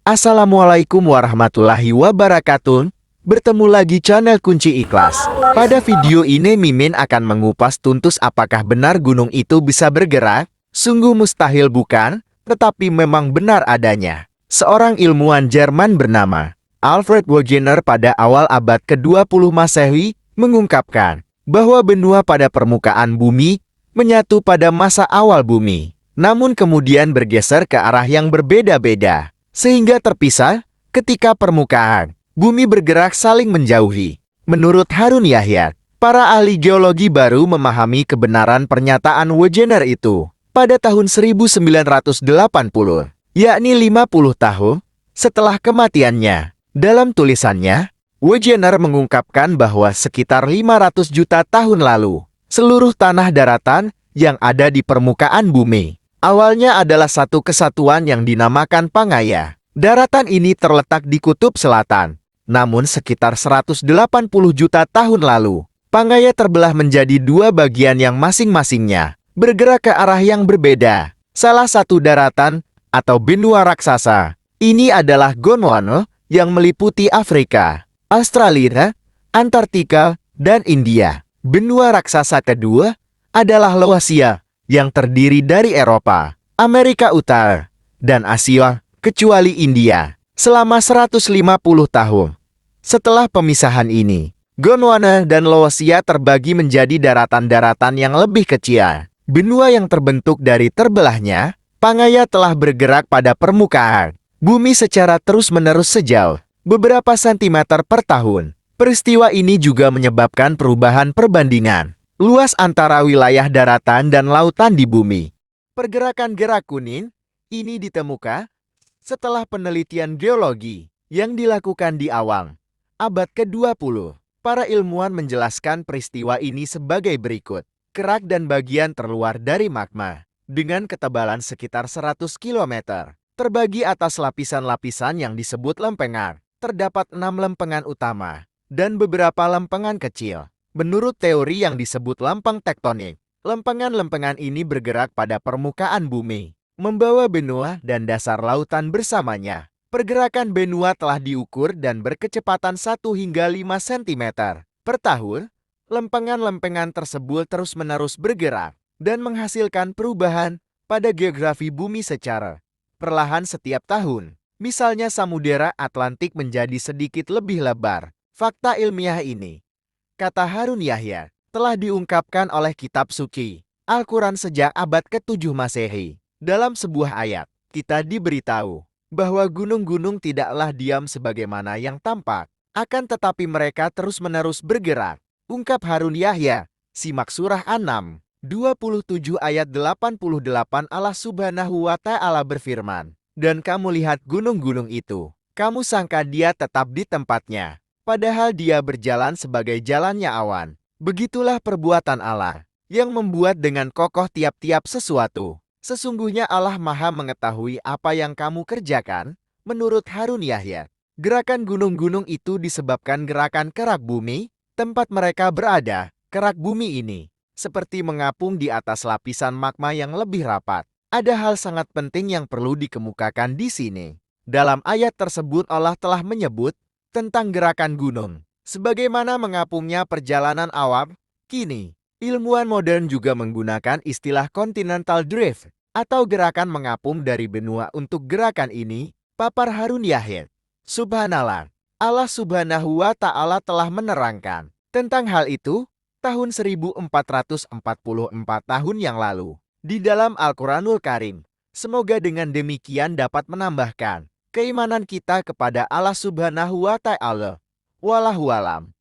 Assalamualaikum warahmatullahi wabarakatuh. Bertemu lagi channel Kunci Ikhlas. Pada video ini Mimin akan mengupas tuntas apakah benar gunung itu bisa bergerak. Sungguh mustahil bukan? Tetapi memang benar adanya. Seorang ilmuwan Jerman bernama Alfred Wegener pada awal abad ke-20 Masehi mengungkapkan bahwa benua pada permukaan bumi menyatu pada masa awal bumi, namun kemudian bergeser ke arah yang berbeda-beda, sehingga terpisah ketika permukaan bumi bergerak saling menjauhi. Menurut Harun Yahya, para ahli geologi baru memahami kebenaran pernyataan Wegener itu pada tahun 1980, yakni 50 tahun setelah kematiannya. Dalam tulisannya, Wegener mengungkapkan bahwa sekitar 500 juta tahun lalu, seluruh tanah daratan yang ada di permukaan bumi awalnya adalah satu kesatuan yang dinamakan Pangaea. Daratan ini terletak di kutub selatan. Namun sekitar 180 juta tahun lalu, Pangaea terbelah menjadi dua bagian yang masing-masingnya bergerak ke arah yang berbeda. Salah satu daratan atau benua raksasa ini adalah Gondwana yang meliputi Afrika, Australia, Antartika, dan India. Benua raksasa kedua adalah Lawasia yang terdiri dari Eropa, Amerika Utara, dan Asia, kecuali India. Selama 150 tahun setelah pemisahan ini, Gondwana dan Lawasia terbagi menjadi daratan-daratan yang lebih kecil. Benua yang terbentuk dari terbelahnya, Pangaea telah bergerak pada permukaan bumi secara terus-menerus sejauh beberapa sentimeter per tahun. Peristiwa ini juga menyebabkan perubahan perbandingan luas antara wilayah daratan dan lautan di bumi. Pergerakan gerak kuning ini ditemukan setelah penelitian geologi yang dilakukan di awal abad ke-20. Para ilmuwan menjelaskan peristiwa ini sebagai berikut. Kerak dan bagian terluar dari magma dengan ketebalan sekitar 100 km terbagi atas lapisan-lapisan yang disebut lempengan. Terdapat 6 lempengan utama dan beberapa lempengan kecil. Menurut teori yang disebut lempeng tektonik, lempengan-lempengan ini bergerak pada permukaan bumi, membawa benua dan dasar lautan bersamanya. Pergerakan benua telah diukur dan berkecepatan 1 hingga 5 cm per tahun. Lempengan-lempengan tersebut terus-menerus bergerak dan menghasilkan perubahan pada geografi bumi secara perlahan setiap tahun. Misalnya Samudera Atlantik menjadi sedikit lebih lebar. Fakta ilmiah ini, kata Harun Yahya, telah diungkapkan oleh kitab suci Al-Quran sejak abad ke-7 Masehi. Dalam sebuah ayat, kita diberitahu bahwa gunung-gunung tidaklah diam sebagaimana yang tampak, akan tetapi mereka terus-menerus bergerak. Ungkap Harun Yahya. Simak surah An-Naml 27 ayat 88. Allah Subhanahu wa Ta'ala berfirman, dan kamu lihat gunung-gunung itu, kamu sangka dia tetap di tempatnya, padahal dia berjalan sebagai jalannya awan. Begitulah perbuatan Allah, yang membuat dengan kokoh tiap-tiap sesuatu. Sesungguhnya Allah Maha mengetahui apa yang kamu kerjakan. Menurut Harun Yahya, gerakan gunung-gunung itu disebabkan gerakan kerak bumi, tempat mereka berada. Kerak bumi ini seperti mengapung di atas lapisan magma yang lebih rapat. Ada hal sangat penting yang perlu dikemukakan di sini. Dalam ayat tersebut Allah telah menyebut tentang gerakan gunung sebagaimana mengapungnya perjalanan awan. Kini, ilmuwan modern juga menggunakan istilah continental drift atau gerakan mengapung dari benua untuk gerakan ini, papar Harun Yahya. Subhanallah, Allah Subhanahu wa Ta'ala telah menerangkan tentang hal itu tahun 1444 tahun yang lalu di dalam Al-Quranul Karim. Semoga dengan demikian dapat menambahkan keimanan kita kepada Allah Subhanahu wa Ta'ala. Wallahu alam.